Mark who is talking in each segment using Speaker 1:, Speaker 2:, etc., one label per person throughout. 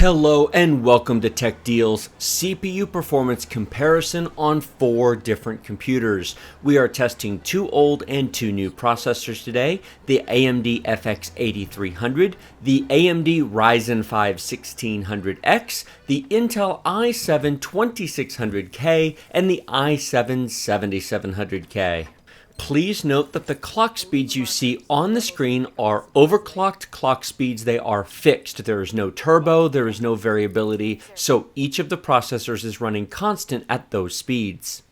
Speaker 1: Hello and welcome to Tech Deal's CPU performance comparison on 4 different computers. We are testing 2 old and 2 new processors today, the AMD FX 8300, the AMD Ryzen 5 1600X, the Intel i7-2600K, and the i7-7700K. Please note that the clock speeds you see on the screen are overclocked clock speeds. They are fixed. There is no turbo, there is no variability, so each of the processors is running constant at those speeds.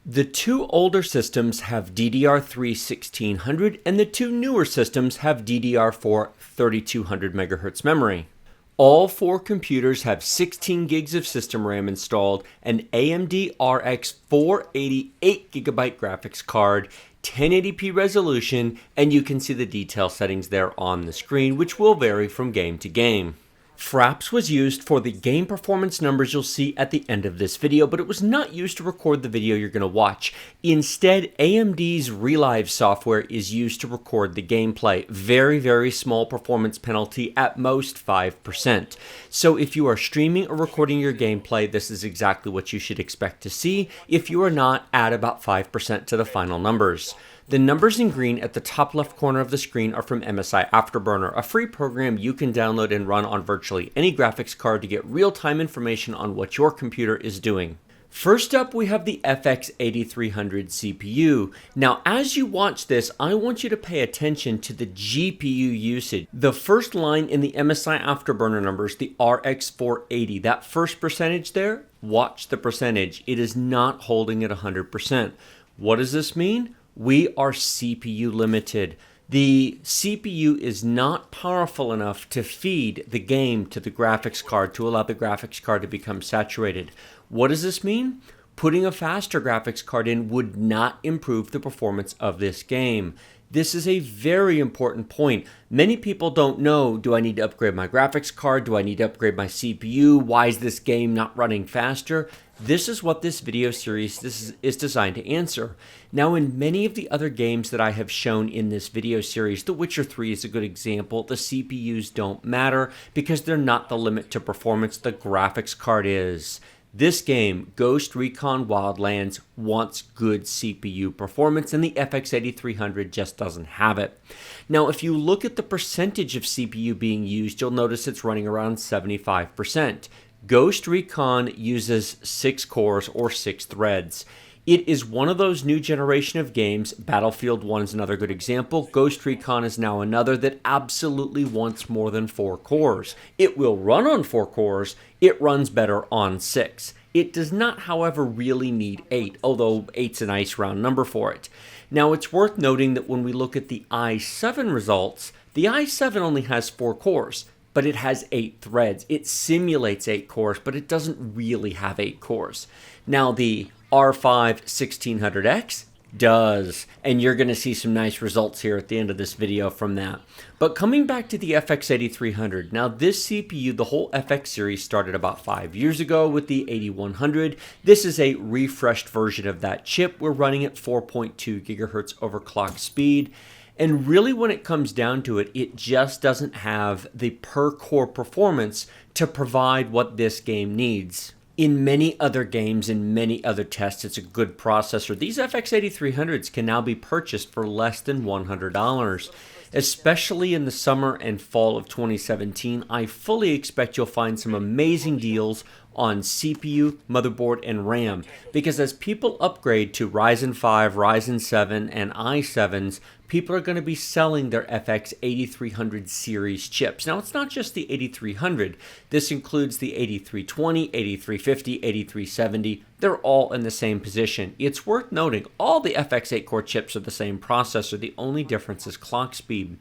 Speaker 1: The 2 older systems have DDR3 1600 and the 2 newer systems have DDR4 3200 MHz memory. All 4 computers have 16 gigs of system RAM installed, an AMD RX 480 8GB graphics card, 1080p resolution, and you can see the detail settings there on the screen, which will vary from game to game. Fraps was used for the game performance numbers you'll see at the end of this video, but it was not used to record the video you're going to watch. Instead, AMD's Relive software is used to record the gameplay. Very, very small performance penalty, at most 5%. So if you are streaming or recording your gameplay, this is exactly what you should expect to see. If you are not, add about 5% to the final numbers. The numbers in green at the top left corner of the screen are from MSI Afterburner, a free program you can download and run on virtually any graphics card to get real-time information on what your computer is doing. First up, we have the FX 8300 CPU. Now, as you watch this, I want you to pay attention to the GPU usage. The first line in the MSI Afterburner numbers, the RX 480, that first percentage there, watch the percentage. It is not holding at 100%. What does this mean? We are CPU limited. The CPU is not powerful enough to feed the game to the graphics card to allow the graphics card to become saturated. What does this mean? Putting a faster graphics card in would not improve the performance of this game. This is a very important point. Many people don't know, do I need to upgrade my graphics card? Do I need to upgrade my CPU? Why is this game not running faster? This is what this video series is designed to answer. Now, in many of the other games that I have shown in this video series, The Witcher 3 is a good example. The CPUs don't matter because they're not the limit to performance. The graphics card is. This game, Ghost Recon Wildlands, wants good CPU performance, and the FX 8300 just doesn't have it. Now, if you look at the percentage of CPU being used, you'll notice it's running around 75%. Ghost Recon uses 6 cores or 6 threads. It is one of those new generation of games. Battlefield 1 is another good example. Ghost Recon is now another that absolutely wants more than 4 cores. It will run on 4 cores. It runs better on 6. It does not, however, really need 8, although 8's a nice round number for it. Now, it's worth noting that when we look at the i7 results, the i7 only has 4 cores. But it has 8 threads. It simulates 8 cores, but it doesn't really have 8 cores. Now, the R5 1600X does, and you're going to see some nice results here at the end of this video from that. But coming back to the FX 8300, now this CPU, the whole FX series started about 5 years ago with the 8100. This is a refreshed version of that chip. We're running at 4.2 gigahertz overclock speed. And really, when it comes down to it, it just doesn't have the per-core performance to provide what this game needs. In many other games, in many other tests, it's a good processor. These FX 8300s can now be purchased for less than $100. Especially in the summer and fall of 2017, I fully expect you'll find some amazing deals on CPU, motherboard, and RAM, because as people upgrade to Ryzen 5, Ryzen 7, and i7s, people are going to be selling their FX 8300 series chips. Now, it's not just the 8300. This includes the 8320, 8350, 8370. They're all in the same position. It's worth noting, all the FX 8-core chips are the same processor. The only difference is clock speed.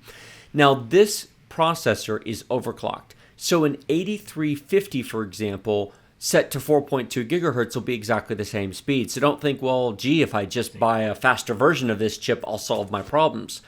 Speaker 1: Now, this processor is overclocked. So an 8350, for example, set to 4.2 gigahertz will be exactly the same speed. So don't think, well, gee, if I just buy a faster version of this chip, I'll solve my problems.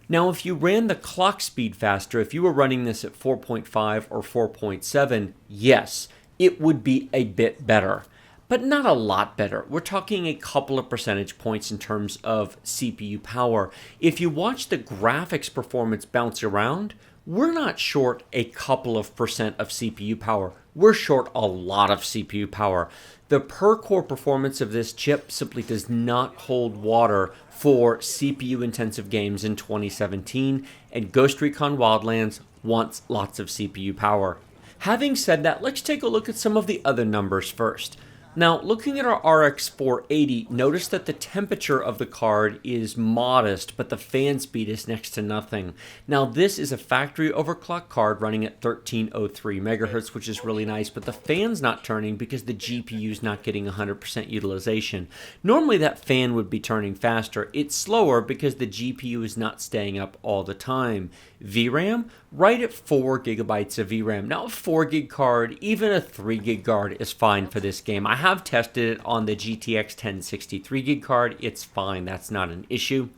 Speaker 1: Now, if you ran the clock speed faster, if you were running this at 4.5 or 4.7, yes, it would be a bit better. But not a lot better. We're talking a couple of percentage points in terms of CPU power. If you watch the graphics performance bounce around, we're not short a couple of percent of CPU power. We're short a lot of CPU power. The per core performance of this chip simply does not hold water for CPU intensive games in 2017, and Ghost Recon Wildlands wants lots of CPU power. Having said that, let's take a look at some of the other numbers first. Now, looking at our RX 480, notice that the temperature of the card is modest, but the fan speed is next to nothing. Now, this is a factory overclock card running at 1303 megahertz, which is really nice, but the fan's not turning because the GPU is not getting 100% utilization. Normally, that fan would be turning faster. It's slower because the GPU is not staying up all the time. VRAM, right at 4 gigabytes of VRAM. Now, a 4 gig card, even a 3 gig card is fine for this game. I have tested it on the GTX 1060 3 gig card. It's fine. That's not an issue.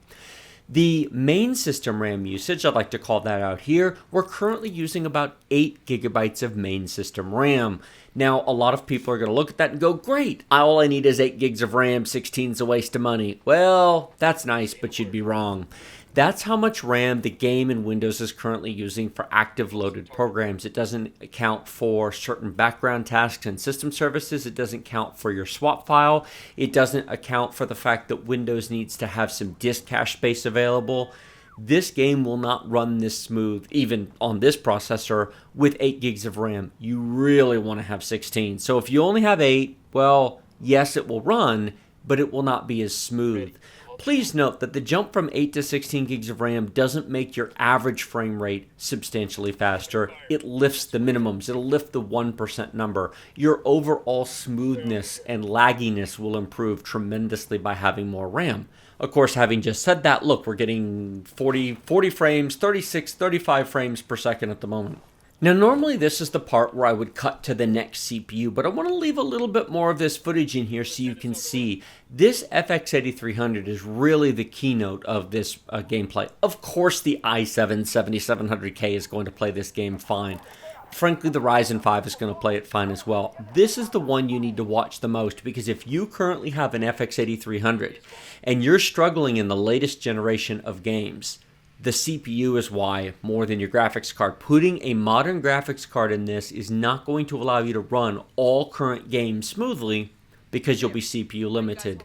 Speaker 1: The main system RAM usage, I'd like to call that out here, we're currently using about 8 gigabytes of main system RAM. Now, a lot of people are going to look at that and go, great, all I need is 8 gigs of RAM, 16's a waste of money. Well, that's nice, but you'd be wrong. That's how much RAM the game in Windows is currently using for active loaded programs. It doesn't account for certain background tasks and system services. It doesn't count for your swap file. It doesn't account for the fact that Windows needs to have some disk cache space available. This game will not run this smooth, even on this processor, with 8 gigs of RAM. You really want to have 16. So if you only have 8, well, yes, it will run, but it will not be as smooth. Please note that the jump from 8 to 16 gigs of RAM doesn't make your average frame rate substantially faster. It lifts the minimums. It'll lift the 1% number. Your overall smoothness and lagginess will improve tremendously by having more RAM. Of course, having just said that, look, we're getting 40 frames, 36, 35 frames per second at the moment. Now, normally this is the part where I would cut to the next CPU, but I want to leave a little bit more of this footage in here so you can see. This FX 8300 is really the keynote of this gameplay. Of course, the i7-7700K is going to play this game fine. Frankly, the Ryzen 5 is going to play it fine as well. This is the one you need to watch the most, because if you currently have an FX 8300 and you're struggling in the latest generation of games, the CPU is why, more than your graphics card. Putting a modern graphics card in this is not going to allow you to run all current games smoothly because you'll be CPU limited.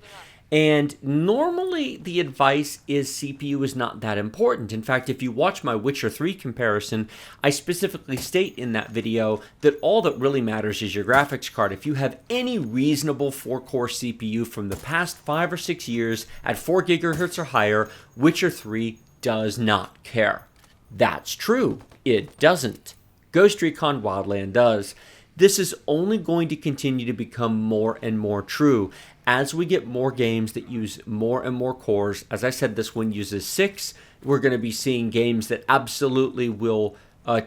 Speaker 1: And normally the advice is CPU is not that important. In fact, if you watch my Witcher 3 comparison, I specifically state in that video that all that really matters is your graphics card. If you have any reasonable 4-core CPU from the past 5 or 6 years at 4 gigahertz or higher, Witcher 3 does not care. That's true. It doesn't. Ghost Recon Wildlands does. This is only going to continue to become more and more true as we get more games that use more and more cores. As I said, this one uses 6. We're going to be seeing games that absolutely will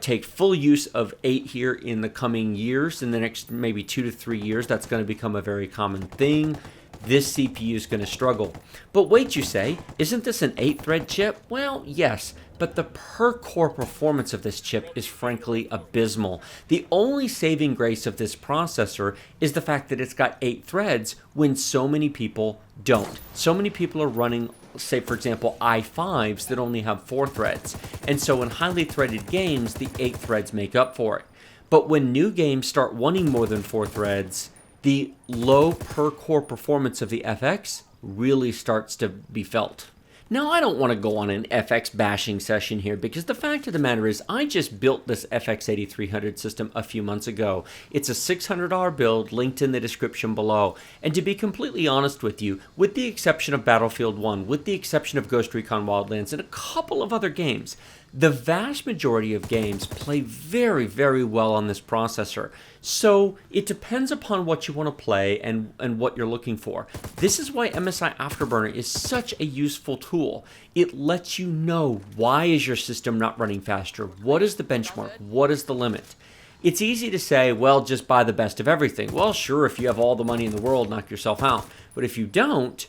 Speaker 1: take full use of 8 here in the coming years. In the next maybe 2 to 3 years, that's going to become a very common thing. This CPU is going to struggle. But wait, you say, isn't this an 8-thread chip? Well, yes, but the per-core performance of this chip is frankly abysmal. The only saving grace of this processor is the fact that it's got 8 threads when so many people don't. So many people are running, say for example, i5s that only have 4 threads. And so in highly threaded games, the 8 threads make up for it. But when new games start wanting more than 4 threads, the low per-core performance of the FX really starts to be felt. Now, I don't want to go on an FX bashing session here, because the fact of the matter is I just built this FX 8300 system a few months ago. It's a $600 build linked in the description below. And to be completely honest with you, with the exception of Battlefield 1, with the exception of Ghost Recon Wildlands and a couple of other games, the vast majority of games play very, very well on this processor. So it depends upon what you want to play and what you're looking for. This is why MSI Afterburner is such a useful tool. It lets you know, why is your system not running faster? What is the benchmark? What is the limit? It's easy to say, well, just buy the best of everything. Well, sure, if you have all the money in the world, knock yourself out. But if you don't,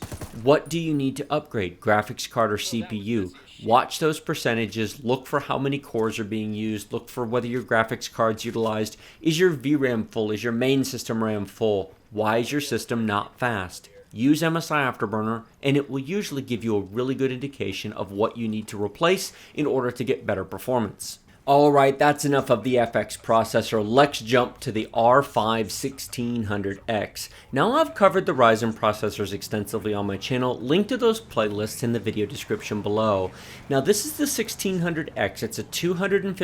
Speaker 1: what do you need to upgrade? Graphics card or CPU? Watch those percentages, look for how many cores are being used, look for whether your graphics card's utilized. Is your VRAM full? Is your main system RAM full? Why is your system not fast? Use MSI Afterburner, and it will usually give you a really good indication of what you need to replace in order to get better performance. All right, that's enough of the FX processor. Let's jump to the R5-1600X. Now, I've covered the Ryzen processors extensively on my channel. Link to those playlists in the video description below. Now, this is the 1600X. It's a $250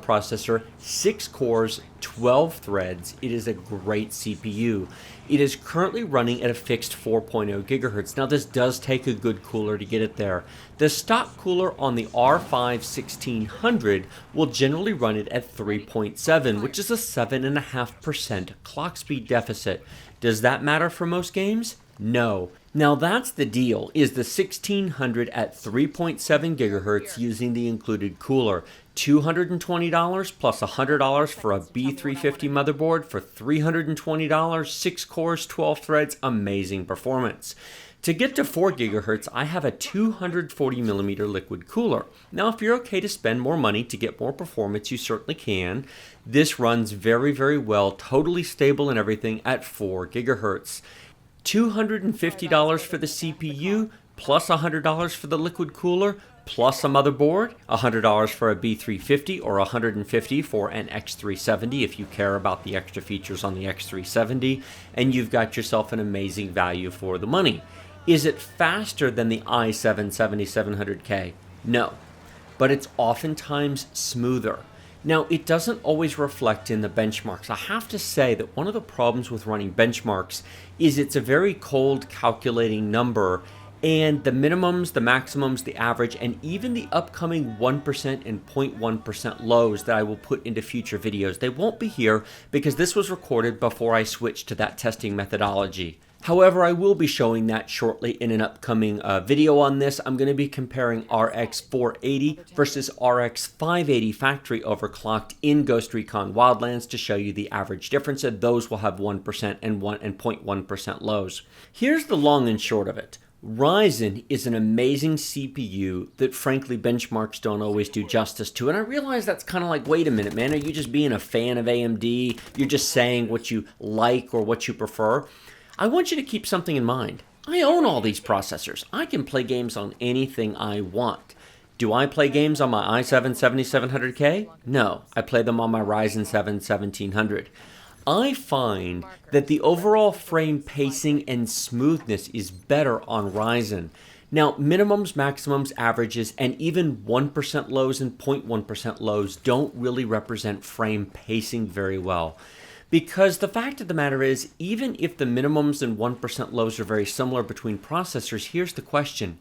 Speaker 1: processor, 6 cores, 12 threads. It is a great CPU. It is currently running at a fixed 4.0 gigahertz. Now, this does take a good cooler to get it there. The stock cooler on the R5-1600 will generally run it at 3.7, which is a 7.5% clock speed deficit. Does that matter for most games? No. Now that's the deal, is the 1600 at 3.7 gigahertz using the included cooler. $220 plus $100 for a B350 motherboard for $320, 6 cores, 12 threads, amazing performance. To get to 4 gigahertz, I have a 240mm liquid cooler. Now, if you're okay to spend more money to get more performance, you certainly can. This runs very, very well, totally stable and everything at 4 gigahertz. $250 for the CPU, plus $100 for the liquid cooler, plus a motherboard, $100 for a B350 or $150 for an X370 if you care about the extra features on the X370, and you've got yourself an amazing value for the money. Is it faster than the i7-7700K? No, but it's oftentimes smoother. Now, it doesn't always reflect in the benchmarks. I have to say that one of the problems with running benchmarks is it's a very cold calculating number, and the minimums, the maximums, the average, and even the upcoming 1% and 0.1% lows that I will put into future videos, they won't be here because this was recorded before I switched to that testing methodology. However, I will be showing that shortly in an upcoming video on this. I'm going to be comparing RX 480 versus RX 580 factory overclocked in Ghost Recon Wildlands to show you the average difference, and those will have 1% and 0.1% lows. Here's the long and short of it. Ryzen is an amazing CPU that frankly benchmarks don't always do justice to. And I realize that's kind of like, wait a minute, man, are you just being a fan of AMD? You're just saying what you like or what you prefer? I want you to keep something in mind. I own all these processors. I can play games on anything I want. Do I play games on my i7-7700K? No, I play them on my Ryzen 7 1700. I find that the overall frame pacing and smoothness is better on Ryzen. Now, minimums, maximums, averages, and even 1% lows and 0.1% lows don't really represent frame pacing very well. Because the fact of the matter is, even if the minimums and 1% lows are very similar between processors, here's the question.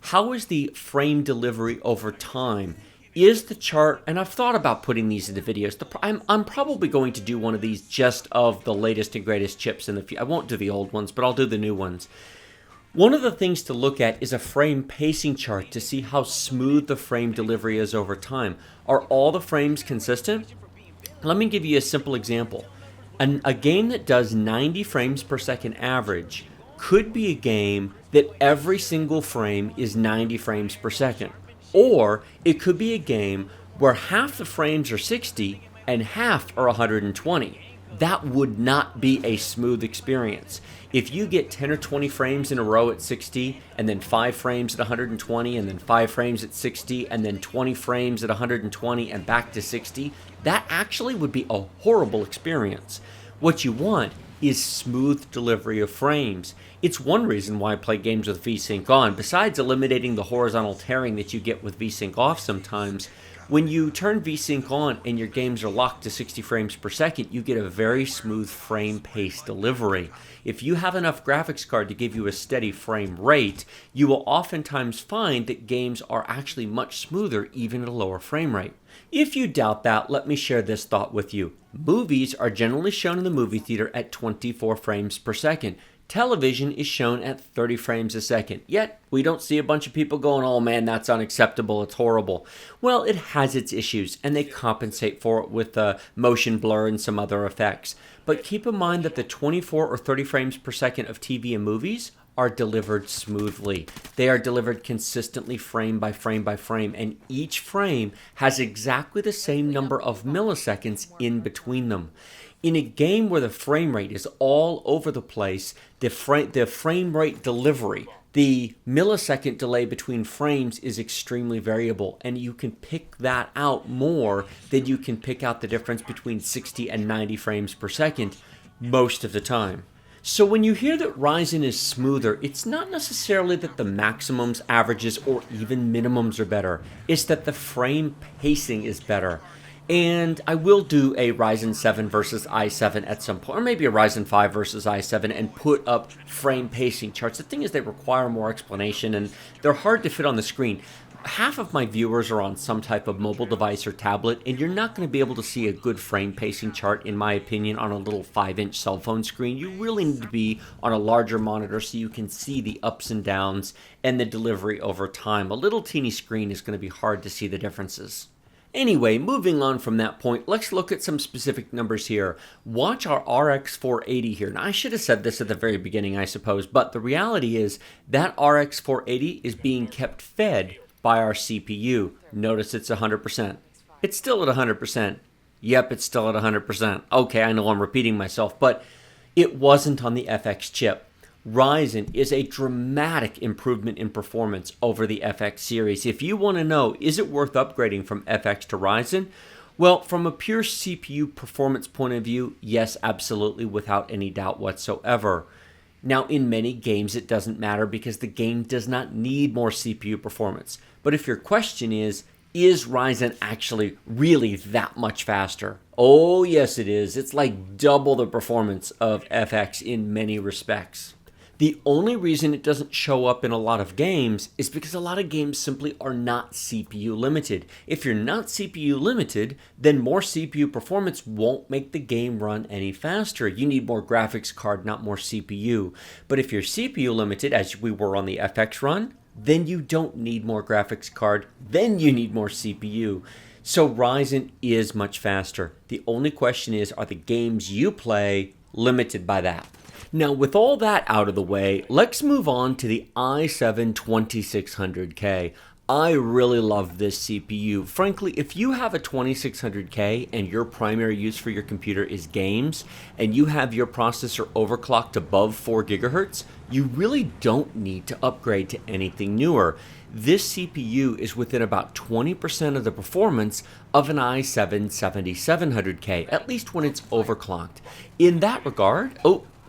Speaker 1: How is the frame delivery over time? Is the chart, and I've thought about putting these into videos, I'm probably going to do one of these just of the latest and greatest chips in the future. I won't do the old ones, but I'll do the new ones. One of the things to look at is a frame pacing chart to see how smooth the frame delivery is over time. Are all the frames consistent? Let me give you a simple example. A game that does 90 frames per second average could be a game that every single frame is 90 frames per second. Or it could be a game where half the frames are 60 and half are 120. That would not be a smooth experience. If you get 10 or 20 frames in a row at 60, and then 5 frames at 120, and then 5 frames at 60, and then 20 frames at 120, and back to 60, that actually would be a horrible experience. What you want is smooth delivery of frames. It's one reason why I play games with VSync on. Besides eliminating the horizontal tearing that you get with VSync off sometimes, when you turn VSync on and your games are locked to 60 frames per second, you get a very smooth frame pace delivery. If you have enough graphics card to give you a steady frame rate, you will oftentimes find that games are actually much smoother even at a lower frame rate. If you doubt that, let me share this thought with you. Movies are generally shown in the movie theater at 24 frames per second. Television is shown at 30 frames a second, yet we don't see a bunch of people going, oh man, that's unacceptable, it's horrible. Well, it has its issues, and they compensate for it with motion blur and some other effects. But keep in mind that the 24 or 30 frames per second of TV and movies are delivered smoothly. They are delivered consistently frame by frame by frame, and each frame has exactly the same number of milliseconds in between them. In a game where the frame rate is all over the place, the frame rate delivery, the millisecond delay between frames is extremely variable, and you can pick that out more than you can pick out the difference between 60 and 90 frames per second most of the time. So when you hear that Ryzen is smoother, it's not necessarily that the maximums, averages, or even minimums are better. It's that the frame pacing is better. And I will do a Ryzen 7 versus i7 at some point, or maybe a Ryzen 5 versus i7, and put up frame pacing charts. The thing is, they require more explanation, and they're hard to fit on the screen. Half of my viewers are on some type of mobile device or tablet, and you're not going to be able to see a good frame pacing chart, in my opinion, on a little 5-inch cell phone screen. You really need to be on a larger monitor so you can see the ups and downs and the delivery over time. A little teeny screen is going to be hard to see the differences. Anyway, moving on from that point, let's look at some specific numbers here. Watch our RX 480 here. Now, I should have said this at the very beginning, I suppose, but the reality is that RX 480 is being kept fed by our CPU. Notice it's 100%. It's still at 100%. Yep, it's still at 100%. Okay, I know I'm repeating myself, but it wasn't on the FX chip. Ryzen is a dramatic improvement in performance over the FX series. If you want to know, is it worth upgrading from FX to Ryzen? Well, from a pure CPU performance point of view, yes, absolutely, without any doubt whatsoever. Now, in many games, it doesn't matter because the game does not need more CPU performance. But if your question is Ryzen actually really that much faster? Oh, yes, it is. It's like double the performance of FX in many respects. The only reason it doesn't show up in a lot of games is because a lot of games simply are not CPU limited. If you're not CPU limited, then more CPU performance won't make the game run any faster. You need more graphics card, not more CPU. But if you're CPU limited, as we were on the FX run, then you don't need more graphics card, then you need more CPU. So Ryzen is much faster. The only question is, are the games you play limited by that? Now, with all that out of the way, let's move on to the i7-2600K. I really love this CPU. Frankly, if you have a 2600K and your primary use for your computer is games, and you have your processor overclocked above 4 GHz, you really don't need to upgrade to anything newer. This CPU is within about 20% of the performance of an i7-7700K, at least when it's overclocked. In that regard,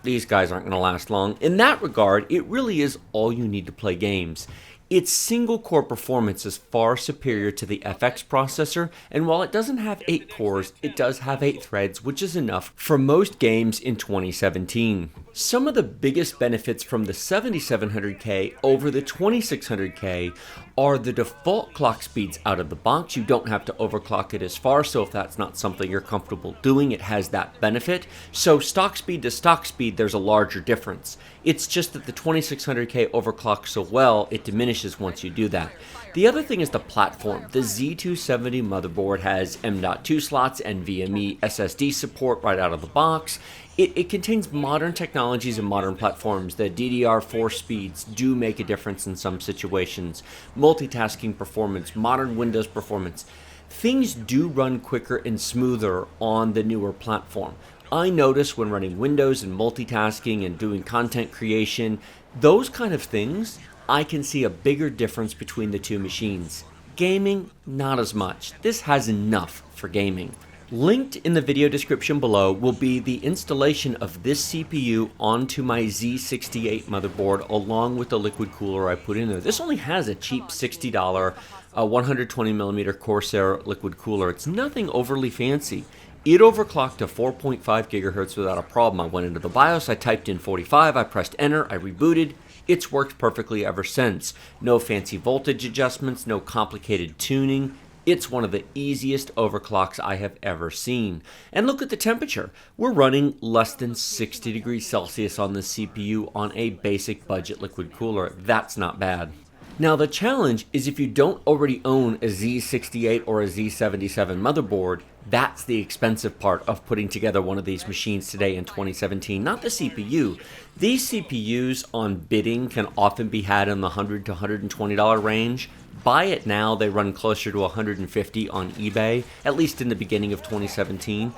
Speaker 1: these guys aren't going to last long. In that regard, it really is all you need to play games. Its single-core performance is far superior to the FX processor, and while it doesn't have 8 cores, it does have 8 threads, which is enough for most games in 2017. Some of the biggest benefits from the 7700K over the 2600K are the default clock speeds out of the box. You don't have to overclock it as far, so if that's not something you're comfortable doing, it has that benefit. So stock speed to stock speed, there's a larger difference. It's just that the 2600K overclocks so well, it diminishes once you do that. The other thing is the platform. The Z270 motherboard has M.2 slots and NVMe SSD support right out of the box. It contains modern technologies and modern platforms. The DDR4 speeds do make a difference in some situations. Multitasking performance, modern Windows performance. Things do run quicker and smoother on the newer platform. I notice when running Windows and multitasking and doing content creation, those kind of things, I can see a bigger difference between the two machines. Gaming, not as much. This has enough for gaming. Linked in the video description below will be the installation of this CPU onto my Z68 motherboard along with the liquid cooler I put in there. This only has a cheap $60 120mm Corsair liquid cooler. It's nothing overly fancy. It overclocked to 4.5 GHz without a problem. I went into the BIOS, I typed in 45, I pressed enter, I rebooted. It's worked perfectly ever since. No fancy voltage adjustments, no complicated tuning. It's one of the easiest overclocks I have ever seen. And look at the temperature. We're running less than 60 degrees Celsius on the CPU on a basic budget liquid cooler. That's not bad. Now the challenge is if you don't already own a Z68 or a Z77 motherboard, that's the expensive part of putting together one of these machines today in 2017, not the CPU. These CPUs on bidding can often be had in the $100 to $120 range. Buy it now, they run closer to $150 on eBay, at least in the beginning of 2017.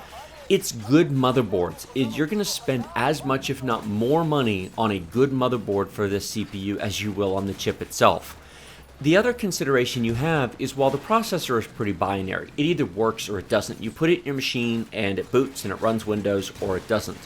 Speaker 1: It's good motherboards. You're going to spend as much, if not more money on a good motherboard for this CPU as you will on the chip itself. The other consideration you have is while the processor is pretty binary, it either works or it doesn't. You put it in your machine and it boots and it runs Windows, or it doesn't.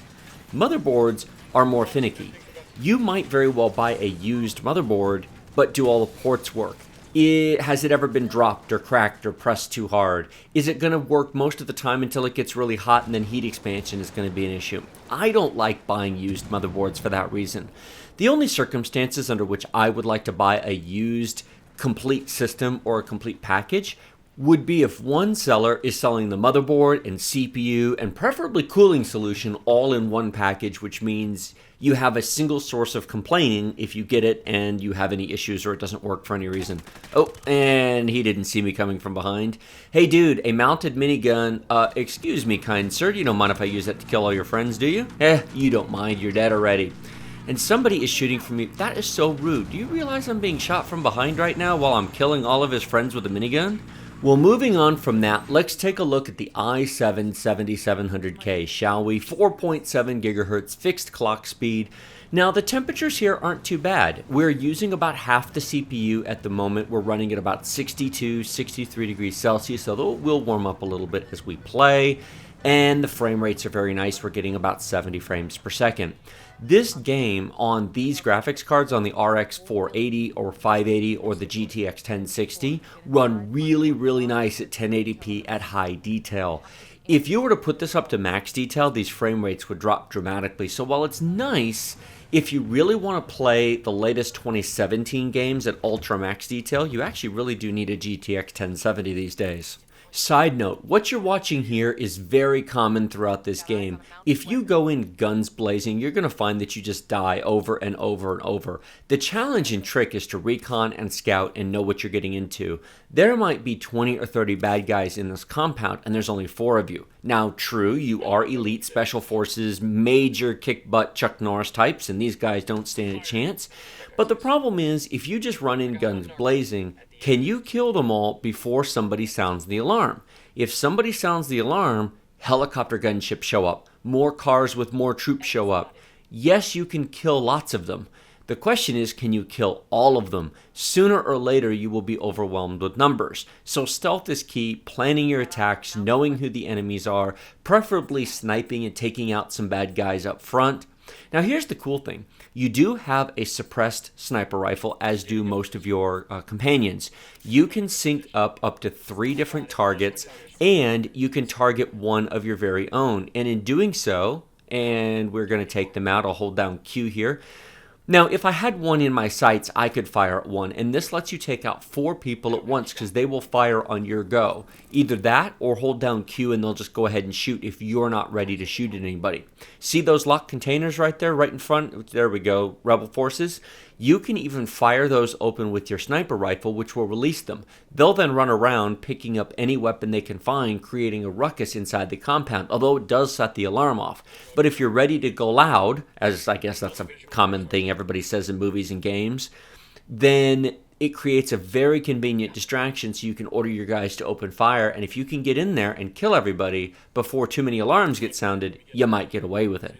Speaker 1: Motherboards are more finicky. You might very well buy a used motherboard, but do all the ports work? Has it ever been dropped or cracked or pressed too hard? Is it going to work most of the time until it gets really hot, and then heat expansion is going to be an issue? I don't like buying used motherboards for that reason. The only circumstances under which I would like to buy a used complete system or a complete package would be if one seller is selling the motherboard and CPU and preferably cooling solution all in one package, which means you have a single source of complaining if you get it and you have any issues or it doesn't work for any reason. Oh, and he didn't see me coming from behind. Hey dude, a mounted minigun. Excuse me, kind sir, you don't mind if I use that to kill all your friends, do you? You don't mind, you're dead already. And somebody is shooting from me. That is so rude. Do you realize I'm being shot from behind right now while I'm killing all of his friends with a minigun? Well, moving on from that, let's take a look at the i7-7700K, shall we? 4.7 gigahertz fixed clock speed. Now, the temperatures here aren't too bad. We're using about half the CPU at the moment. We're running at about 62, 63 degrees Celsius, although it will warm up a little bit as we play. And the frame rates are very nice. We're getting about 70 frames per second. This game on these graphics cards, on the RX 480 or 580 or the GTX 1060, run really, really nice at 1080p at high detail. If you were to put this up to max detail, these frame rates would drop dramatically. So while it's nice, if you really want to play the latest 2017 games at ultra max detail, you actually really do need a GTX 1070 these days. Side note, what you're watching here is very common throughout this game. If you go in guns blazing, you're going to find that you just die over and over and over. The challenge and trick is to recon and scout and know what you're getting into. There might be 20 or 30 bad guys in this compound, and there's only 4 of you. Now, true, you are elite special forces, major kick-butt Chuck Norris types, and these guys don't stand a chance. But the problem is, if you just run in guns blazing, can you kill them all before somebody sounds the alarm? If somebody sounds the alarm, helicopter gunships show up. More cars with more troops show up. Yes, you can kill lots of them. The question is, can you kill all of them? Sooner or later, you will be overwhelmed with numbers. So stealth is key, planning your attacks, knowing who the enemies are, preferably sniping and taking out some bad guys up front. Now here's the cool thing. You do have a suppressed sniper rifle, as do most of your companions. You can sync up to 3 different targets, and you can target one of your very own. And in doing so, and we're going to take them out, I'll hold down Q here. Now, if I had one in my sights, I could fire at one, and this lets you take out 4 people at once because they will fire on your go. Either that or hold down Q and they'll just go ahead and shoot if you're not ready to shoot at anybody. See those locked containers right there, right in front? There we go, Rebel Forces. You can even fire those open with your sniper rifle, which will release them. They'll then run around picking up any weapon they can find, creating a ruckus inside the compound, although it does set the alarm off. But if you're ready to go loud, as I guess that's a common thing everybody says in movies and games, then it creates a very convenient distraction so you can order your guys to open fire. And if you can get in there and kill everybody before too many alarms get sounded, you might get away with it.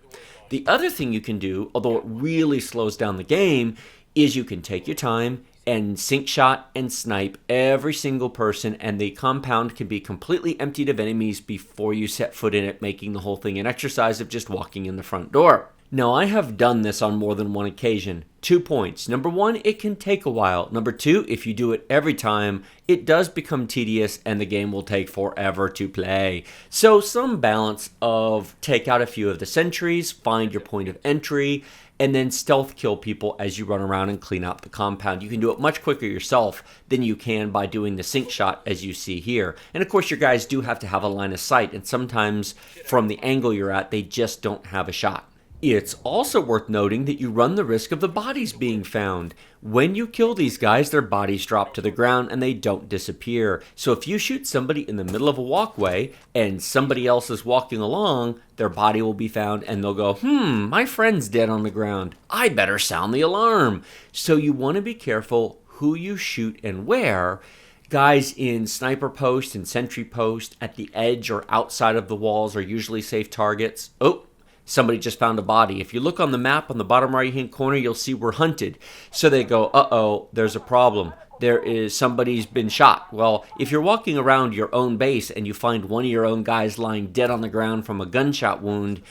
Speaker 1: The other thing you can do, although it really slows down the game, is you can take your time and sync shot and snipe every single person, and the compound can be completely emptied of enemies before you set foot in it, making the whole thing an exercise of just walking in the front door. Now, I have done this on more than one occasion. 2 points. Number 1, it can take a while. Number 2, if you do it every time, it does become tedious and the game will take forever to play. So some balance of take out a few of the sentries, find your point of entry, and then stealth kill people as you run around and clean out the compound. You can do it much quicker yourself than you can by doing the sync shot as you see here. And of course your guys do have to have a line of sight, and sometimes from the angle you're at, they just don't have a shot. It's also worth noting that you run the risk of the bodies being found. When you kill these guys, their bodies drop to the ground and they don't disappear. So if you shoot somebody in the middle of a walkway and somebody else is walking along, their body will be found and they'll go, my friend's dead on the ground. I better sound the alarm. So you want to be careful who you shoot and where. Guys in sniper post and sentry post at the edge or outside of the walls are usually safe targets. Oh, somebody just found a body. If you look on the map on the bottom right-hand corner, you'll see we're hunted. So they go, uh-oh, there's a problem. Somebody's been shot. Well, if you're walking around your own base and you find one of your own guys lying dead on the ground from a gunshot wound,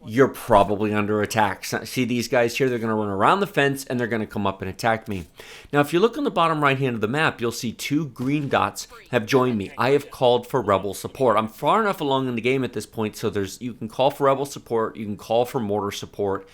Speaker 1: you're probably under attack. See these guys here? They're going to run around the fence and they're going to come up and attack me. Now, if you look on the bottom right hand of the map, you'll see 2 green dots have joined me. I have called for rebel support. I'm far enough along in the game at this point, so you can call for rebel support, you can call for mortar support,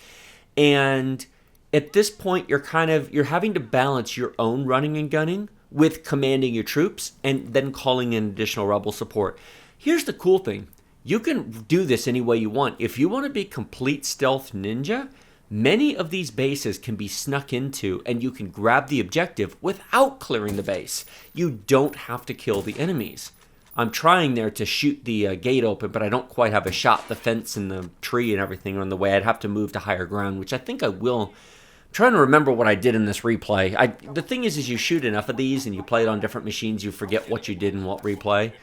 Speaker 1: and at this point, you're having to balance your own running and gunning with commanding your troops and then calling in additional rebel support. Here's the cool thing. You can do this any way you want. If you want to be complete stealth ninja, many of these bases can be snuck into and you can grab the objective without clearing the base. You don't have to kill the enemies. I'm trying there to shoot the gate open, but I don't quite have a shot. The fence and the tree and everything are in the way. I'd have to move to higher ground, which I think I will. I'm trying to remember what I did in this replay. The thing is you shoot enough of these and you play it on different machines, you forget what you did in what replay.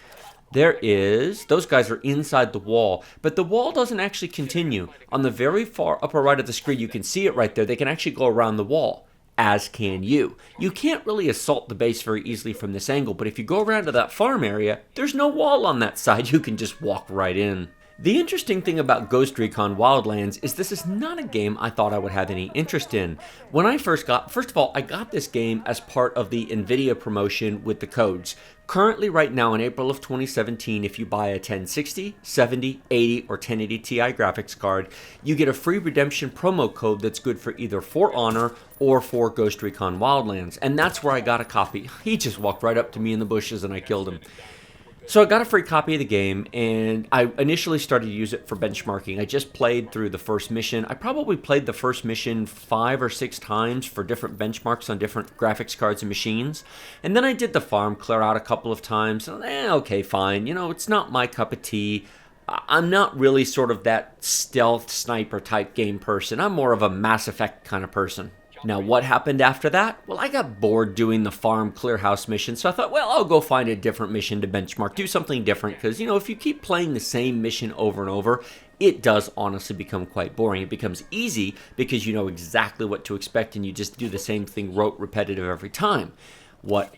Speaker 1: Those guys are inside the wall, but the wall doesn't actually continue. On the very far upper right of the screen, you can see it right there. They can actually go around the wall, as can you. You can't really assault the base very easily from this angle, but if you go around to that farm area, there's no wall on that side. You can just walk right in. The interesting thing about Ghost Recon Wildlands is this is not a game I thought I would have any interest in. When I first of all, I got this game as part of the NVIDIA promotion with the codes. Currently, right now in April of 2017, if you buy a 1060, 70, 80, or 1080 Ti graphics card, you get a free redemption promo code that's good for either For Honor or for Ghost Recon Wildlands. And that's where I got a copy. He just walked right up to me in the bushes and I killed him. So I got a free copy of the game, and I initially started to use it for benchmarking. I just played through the first mission. I probably played the first mission 5 or 6 times for different benchmarks on different graphics cards and machines. And then I did the farm clear out a couple of times. Okay, fine. You know, it's not my cup of tea. I'm not really sort of that stealth sniper type game person. I'm more of a Mass Effect kind of person. Now, what happened after that? Well, I got bored doing the farm clear house mission, so I thought, well, I'll go find a different mission to benchmark, do something different, because, you know, if you keep playing the same mission over and over, it does honestly become quite boring. It becomes easy because you know exactly what to expect and you just do the same thing repetitive every time.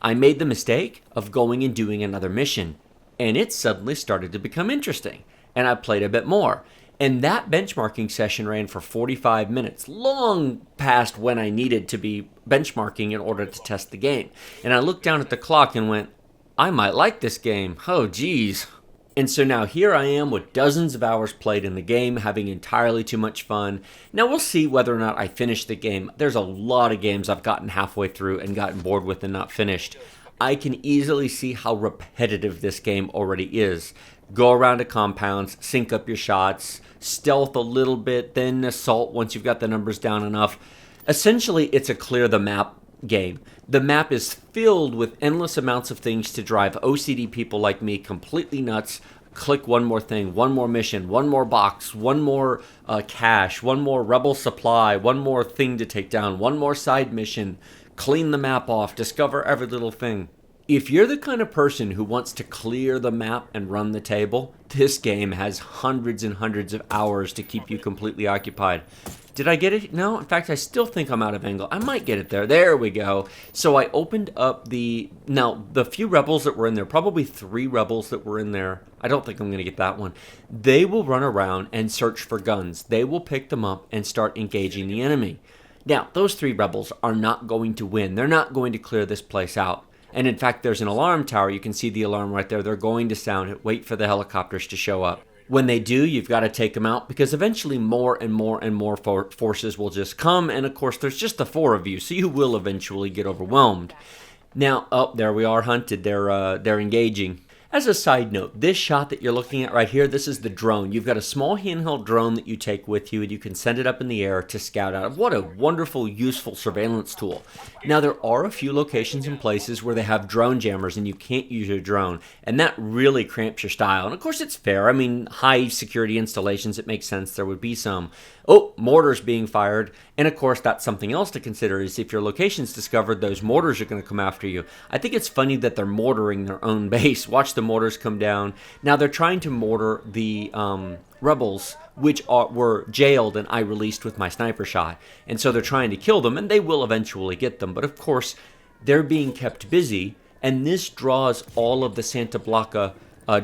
Speaker 1: I made the mistake of going and doing another mission, and it suddenly started to become interesting, and I played a bit more. And that benchmarking session ran for 45 minutes, long past when I needed to be benchmarking in order to test the game. And I looked down at the clock and went, I might like this game. Oh, geez. And so now here I am with dozens of hours played in the game, having entirely too much fun. Now we'll see whether or not I finish the game. There's a lot of games I've gotten halfway through and gotten bored with and not finished. I can easily see how repetitive this game already is. Go around to compounds, sync up your shots, stealth a little bit, then assault once you've got the numbers down enough. Essentially, it's a clear the map game. The map is filled with endless amounts of things to drive OCD people like me completely nuts. Click one more thing, one more mission, one more box, one more cache, one more rebel supply, one more thing to take down, one more side mission, clean the map off, discover every little thing. If you're the kind of person who wants to clear the map and run the table, this game has hundreds and hundreds of hours to keep you completely occupied. Did I get it? No, in fact, I still think I'm out of angle. I might get it there. There we go. So I opened up the few rebels that were in there, probably 3 rebels that were in there. I don't think I'm going to get that one. They will run around and search for guns. They will pick them up and start engaging the enemy. Now, those 3 rebels are not going to win. They're not going to clear this place out. And in fact, there's an alarm tower. You can see the alarm right there. They're going to sound it. Wait for the helicopters to show up. When they do, you've got to take them out because eventually more and more and more forces will just come. And of course, there's just the 4 of you, so you will eventually get overwhelmed. Now, there we are hunted. They're engaging. As a side note, this shot that you're looking at right here, this is the drone. You've got a small handheld drone that you take with you, and you can send it up in the air to scout out. What a wonderful, useful surveillance tool. Now, there are a few locations and places where they have drone jammers, and you can't use your drone, and that really cramps your style. And of course, it's fair. I mean, high security installations, it makes sense there would be some. Oh, mortars being fired. And of course, that's something else to consider, is if your location's discovered, those mortars are going to come after you. I think it's funny that they're mortaring their own base. Watch the mortars come down. Now they're trying to mortar the rebels, which were jailed and I released with my sniper shot. And so they're trying to kill them, and they will eventually get them. But of course, they're being kept busy, and this draws all of the Santa Blanca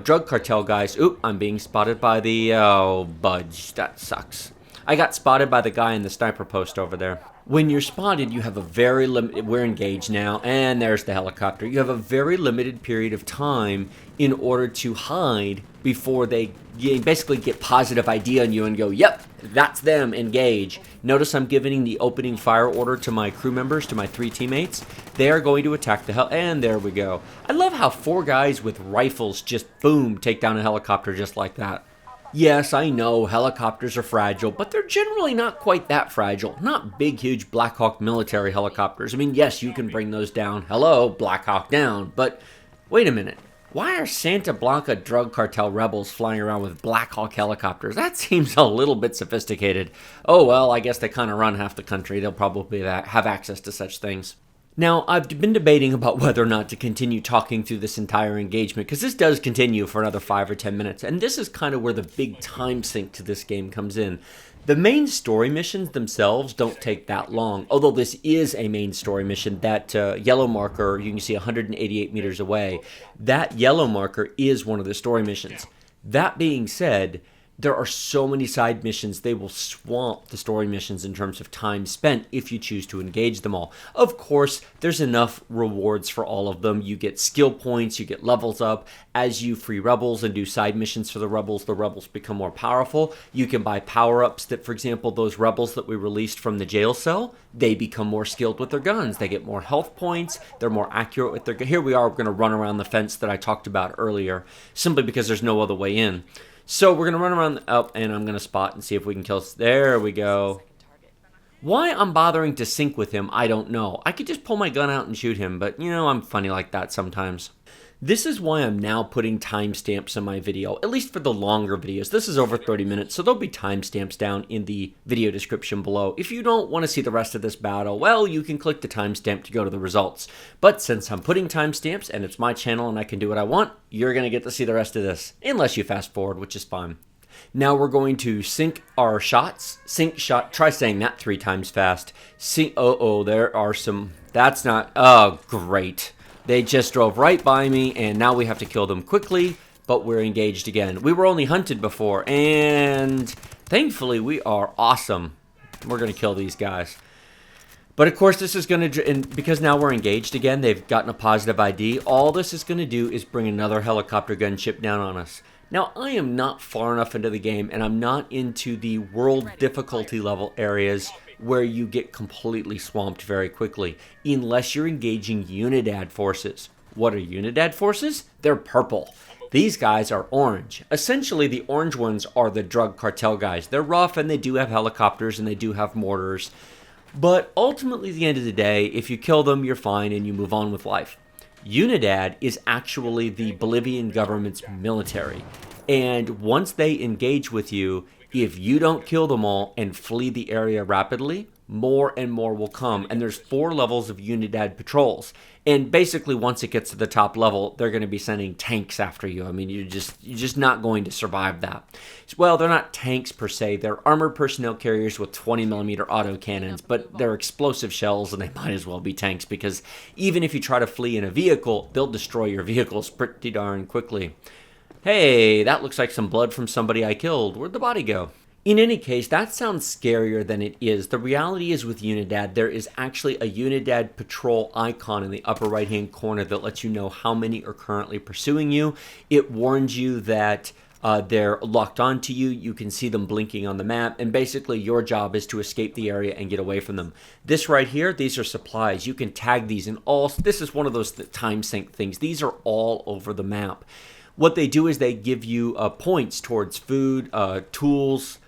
Speaker 1: drug cartel guys. Oop, I'm being spotted by the... Oh, budge. That sucks. I got spotted by the guy in the sniper post over there. When you're spotted, you have a very limited... We're engaged now, and there's the helicopter. You have a very limited period of time in order to hide before they basically get positive ID on you and go, yep, that's them, engage. Notice I'm giving the opening fire order to my crew members, to my 3 teammates. They are going to attack the and there we go. I love how 4 guys with rifles just, boom, take down a helicopter just like that. Yes, I know helicopters are fragile, but they're generally not quite that fragile. Not big, huge Black Hawk military helicopters. I mean, yes, you can bring those down. Hello, Black Hawk down. But wait a minute. Why are Santa Blanca drug cartel rebels flying around with Black Hawk helicopters? That seems a little bit sophisticated. Oh, well, I guess they kind of run half the country. They'll probably have access to such things. Now, I've been debating about whether or not to continue talking through this entire engagement, because this does continue for another 5 or 10 minutes, and this is kind of where the big time sink to this game comes in. The main story missions themselves don't take that long, although this is a main story mission. That yellow marker, you can see 188 meters away, that yellow marker is one of the story missions. That being said, there are so many side missions, they will swamp the story missions in terms of time spent if you choose to engage them all. Of course, there's enough rewards for all of them. You get skill points, you get levels up. As you free rebels and do side missions for the rebels become more powerful. You can buy power-ups that, for example, those rebels that we released from the jail cell, they become more skilled with their guns. They get more health points, they're more accurate with their... Here we are, we're going to run around the fence that I talked about earlier, simply because there's no other way in. So we're going to run around up, and I'm going to spot and see if we can kill... There we go. Why I'm bothering to sync with him, I don't know. I could just pull my gun out and shoot him, but, you know, I'm funny like that sometimes. This is why I'm now putting timestamps in my video, at least for the longer videos. This is over 30 minutes, so there'll be timestamps down in the video description below. If you don't want to see the rest of this battle, well, you can click the timestamp to go to the results. But since I'm putting timestamps and it's my channel and I can do what I want, you're going to get to see the rest of this, unless you fast forward, which is fine. Now we're going to sync our shots. Sync shot. Try saying that 3 times fast. Sync. Oh, there are some... That's not... Oh, great. They just drove right by me, and now we have to kill them quickly, but we're engaged again. We were only hunted before, and thankfully we are awesome. We're going to kill these guys. But of course, this is going to, and because now we're engaged again, they've gotten a positive ID, all this is going to do is bring another helicopter gunship down on us. Now, I am not far enough into the game, and I'm not into the world difficulty level areas where you get completely swamped very quickly, unless you're engaging Unidad forces. What are Unidad forces? They're purple. These guys are orange. Essentially, the orange ones are the drug cartel guys. They're rough, and they do have helicopters, and they do have mortars. But ultimately, at the end of the day, if you kill them, you're fine, and you move on with life. Unidad is actually the Bolivian government's military. And once they engage with you, if you don't kill them all and flee the area rapidly, more and more will come. And there's 4 levels of Unidad patrols. And basically, once it gets to the top level, they're going to be sending tanks after you. I mean, you're just not going to survive that. Well, they're not tanks per se. They're armored personnel carriers with 20mm autocannons, but they're explosive shells, and they might as well be tanks, because even if you try to flee in a vehicle, they'll destroy your vehicles pretty darn quickly. Hey, that looks like some blood from somebody I killed. Where'd the body go? In any case, that sounds scarier than it is. The reality is with Unidad, there is actually a Unidad patrol icon in the upper right-hand corner that lets you know how many are currently pursuing you. It warns you that they're locked onto you. You can see them blinking on the map, and basically your job is to escape the area and get away from them. This right here, these are supplies. You can tag these in all. This is one of those time sync things. These are all over the map. What they do is they give you points towards food, tools,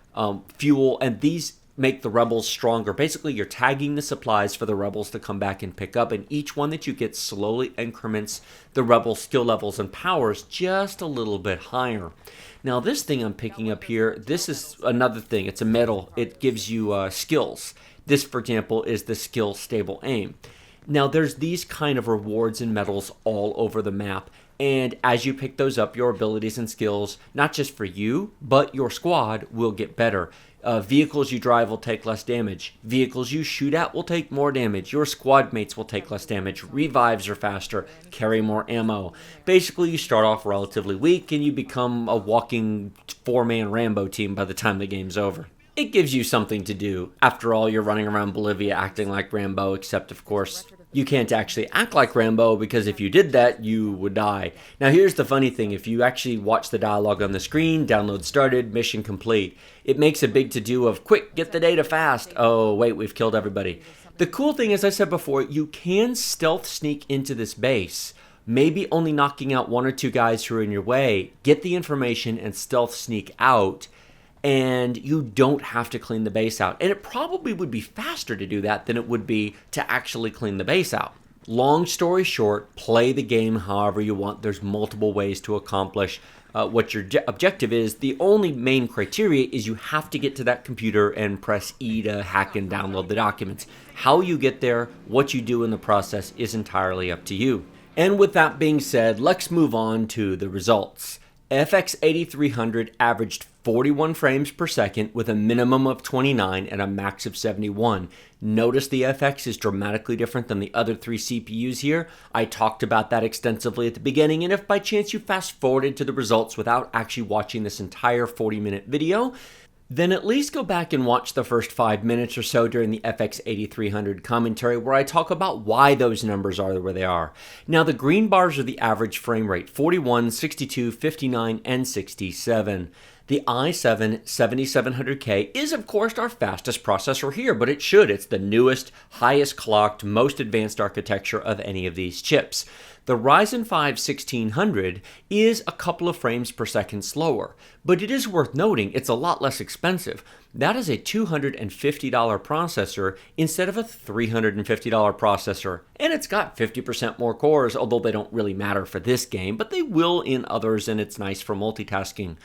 Speaker 1: fuel, and these make the rebels stronger. Basically, you're tagging the supplies for the rebels to come back and pick up, and each one that you get slowly increments the rebel skill levels and powers just a little bit higher. Now, this thing I'm picking up here, this is another thing. It's a medal. It gives you skills. This, for example, is the skill stable aim. Now, there's these kind of rewards and medals all over the map. And as you pick those up, your abilities and skills, not just for you, but your squad, will get better. Vehicles you drive will take less damage. Vehicles you shoot at will take more damage. Your squad mates will take less damage. Revives are faster, carry more ammo. Basically, you start off relatively weak and you become a walking four-man Rambo team by the time the game's over. It gives you something to do. After all, you're running around Bolivia acting like Rambo, except, of course, you can't actually act like Rambo, because if you did that, you would die. Now, here's the funny thing. If you actually watch the dialogue on the screen, download started, mission complete, it makes a big to-do of, quick, get the data fast. Oh, wait, we've killed everybody. The cool thing, as I said before, you can stealth sneak into this base, maybe only knocking out one or two guys who are in your way, get the information and stealth sneak out, and you don't have to clean the base out. And it probably would be faster to do that than it would be to actually clean the base out. Long story short, play the game however you want. There's multiple ways to accomplish what your objective is. The only main criteria is you have to get to that computer and press E to hack and download the documents. How you get there, what you do in the process, is entirely up to you. And with that being said, let's move on to the results. FX 8300 averaged 41 frames per second with a minimum of 29 and a max of 71. Notice the FX is dramatically different than the other three CPUs here. I talked about that extensively at the beginning, and if by chance you fast forwarded to the results without actually watching this entire 40-minute video, then at least go back and watch the first 5 minutes or so during the FX 8300 commentary, where I talk about why those numbers are where they are. Now, the green bars are the average frame rate, 41, 62, 59, and 67. The i7-7700K is, of course, our fastest processor here, but it should. It's the newest, highest clocked, most advanced architecture of any of these chips. The Ryzen 5 1600 is a couple of frames per second slower, but it is worth noting it's a lot less expensive. That is a $250 processor instead of a $350 processor, and it's got 50% more cores, although they don't really matter for this game, but they will in others, and it's nice for multitasking.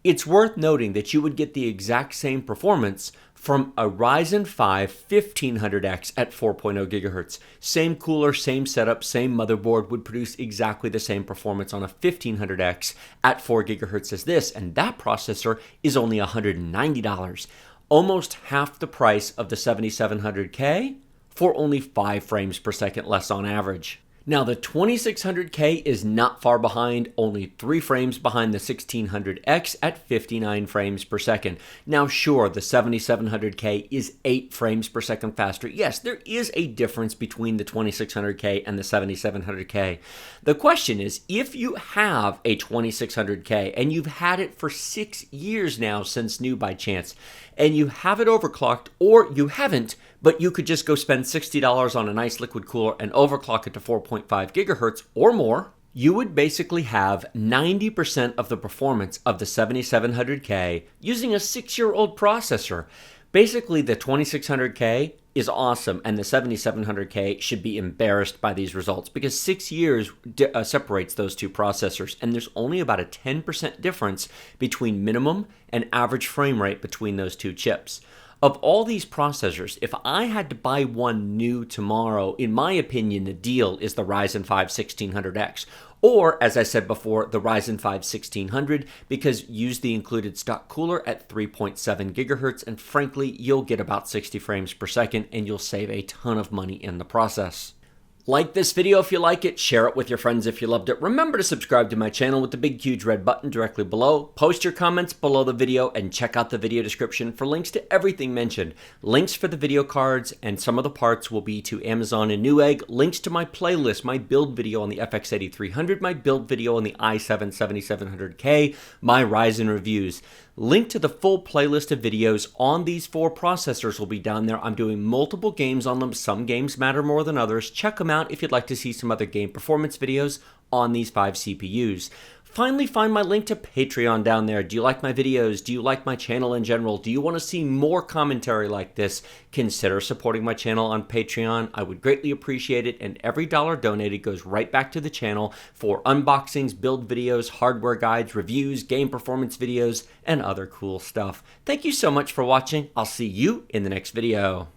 Speaker 1: It's worth noting that you would get the exact same performance from a Ryzen 5 1500X at 4.0 GHz. Same cooler, same setup, same motherboard would produce exactly the same performance on a 1500X at 4 GHz as this, and that processor is only $190. Almost half the price of the 7700K for only 5 frames per second less on average. Now, the 2600K is not far behind, only 3 frames behind the 1600X at 59 frames per second. Now, sure, the 7700K is 8 frames per second faster. Yes, there is a difference between the 2600K and the 7700K. The question is, if you have a 2600K and you've had it for 6 years now since new by chance, and you have it overclocked, or you haven't, but you could just go spend $60 on a nice liquid cooler and overclock it to 4.5 gigahertz or more, you would basically have 90% of the performance of the 7700K using a 6-year-old processor. Basically, the 2600K is awesome, and the 7700K should be embarrassed by these results because 6 years separates those two processors, and there's only about a 10% difference between minimum and average frame rate between those two chips. Of all these processors, if I had to buy one new tomorrow, in my opinion, the deal is the Ryzen 5 1600X. Or, as I said before, the Ryzen 5 1600, because use the included stock cooler at 3.7 gigahertz, and frankly, you'll get about 60 frames per second, and you'll save a ton of money in the process. Like this video if you like it, share it with your friends if you loved it. Remember to subscribe to my channel with the big huge red button directly below. Post your comments below the video and check out the video description for links to everything mentioned. Links for the video cards and some of the parts will be to Amazon and Newegg. Links to my playlist, my build video on the FX 8300, my build video on the i7-7700K, my Ryzen reviews. Link to the full playlist of videos on these 4 processors will be down there. I'm doing multiple games on them. Some games matter more than others. Check them out if you'd like to see some other game performance videos on these 5 CPUs. Finally, find my link to Patreon down there. Do you like my videos? Do you like my channel in general? Do you want to see more commentary like this? Consider supporting my channel on Patreon. I would greatly appreciate it, and every dollar donated goes right back to the channel for unboxings, build videos, hardware guides, reviews, game performance videos, and other cool stuff. Thank you so much for watching. I'll see you in the next video.